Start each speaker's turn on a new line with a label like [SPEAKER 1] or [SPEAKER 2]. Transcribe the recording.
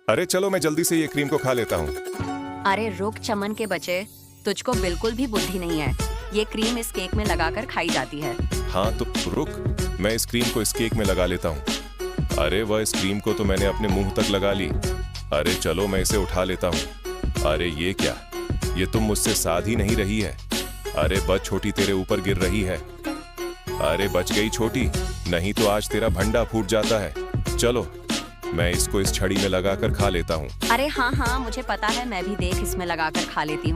[SPEAKER 1] अरे चलो मैं जल्दी से ये क्रीम को खा लेता हूँ।
[SPEAKER 2] अरे रुक चमन के बच्चे, तुझको बिल्कुल भी बुद्धि नहीं है। ये क्रीम इस केक में लगाकर खाई जाती है।
[SPEAKER 1] हाँ तो रुक, मैं इस क्रीम को इस केक में लगा लेता हूँ। अरे वह इस क्रीम को तो मैंने अपने मुंह तक लगा ली। अरे चलो मैं इसे उठा लेता हूँ। अरे ये क्या, ये तुम मुझसे साध ही नहीं रही है। अरे बच छोटी, तेरे ऊपर गिर रही है। अरे बच गई छोटी, नहीं तो आज तेरा भंडा फूट जाता है। चलो मैं इसको इस छड़ी में लगाकर खा लेता हूँ।
[SPEAKER 2] अरे हाँ हाँ, मुझे पता है, मैं भी देख इसमें लगाकर खा लेती हूँ।